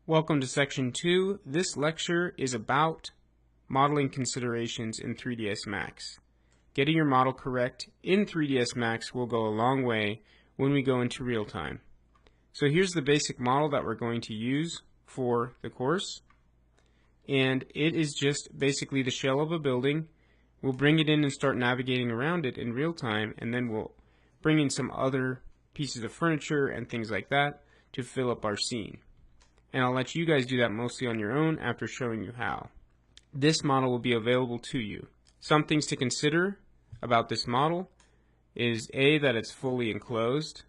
Welcome to Section 2. This lecture is about modeling considerations in 3ds Max. Getting your model correct in 3ds Max will go a long way when we go into real time. So here's the basic model that we're going to use for the course. And it is just basically the shell of a building. We'll bring it in and start navigating around it in real time, and then we'll bring in some other pieces of furniture and things like that to fill up our scene. And I'll let you guys do that mostly on your own after showing you how. This model will be available to you. Some things to consider about this model is A, that it's fully enclosed.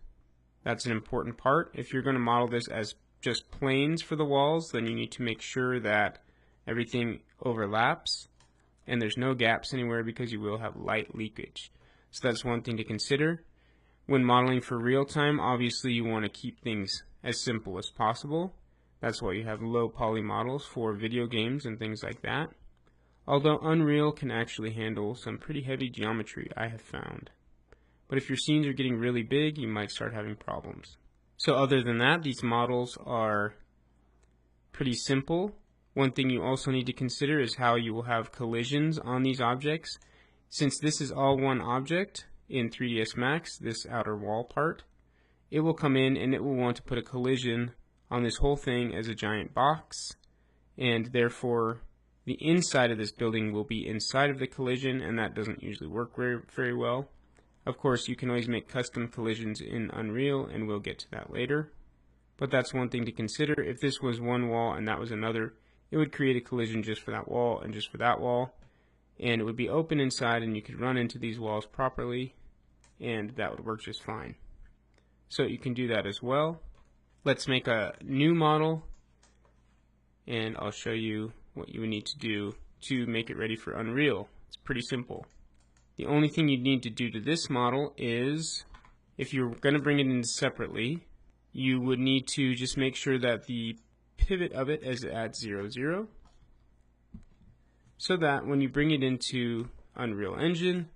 That's an important part. If you're going to model this as just planes for the walls, then you need to make sure that everything overlaps and there's no gaps anywhere, because you will have light leakage. So that's one thing to consider. When modeling for real time, obviously you want to keep things as simple as possible. That's why you have low poly models for video games and things like that. Although Unreal can actually handle some pretty heavy geometry, I have found. But if your scenes are getting really big, you might start having problems. So other than that, these models are pretty simple. One thing you also need to consider is how you will have collisions on these objects. Since this is all one object in 3ds Max, this outer wall part, it will come in and it will want to put a collision on this whole thing as a giant box, and therefore the inside of this building will be inside of the collision, and that doesn't usually work very well. Of course, you can always make custom collisions in Unreal, and we'll get to that later. But that's one thing to consider. If this was one wall and that was another, it would create a collision just for that wall and just for that wall, and it would be open inside, and you could run into these walls properly, and that would work just fine. So you can do that as well. Let's make a new model, and I'll show you what you would need to do to make it ready for Unreal. It's pretty simple. The only thing you need to do to this model is, if you're going to bring it in separately, you would need to just make sure that the pivot of it is at 0, 0, so that when you bring it into Unreal Engine,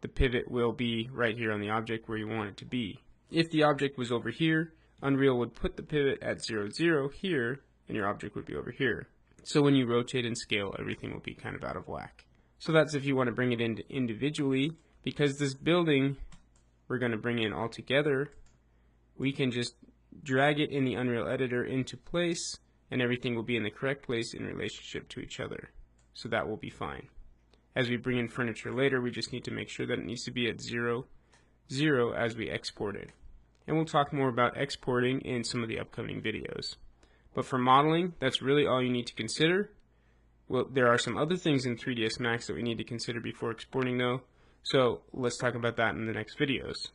the pivot will be right here on the object where you want it to be. If the object was over here, Unreal would put the pivot at 0, 0 here, and your object would be over here. So when you rotate and scale, everything will be kind of out of whack. So that's if you want to bring it in individually. Because this building we're going to bring in all together, we can just drag it in the Unreal Editor into place, and everything will be in the correct place in relationship to each other. So that will be fine. As we bring in furniture later, we just need to make sure that it needs to be at 0, 0 as we export it. And we'll talk more about exporting in some of the upcoming videos. But for modeling, that's really all you need to consider. Well, there are some other things in 3ds Max that we need to consider before exporting though, so let's talk about that in the next videos.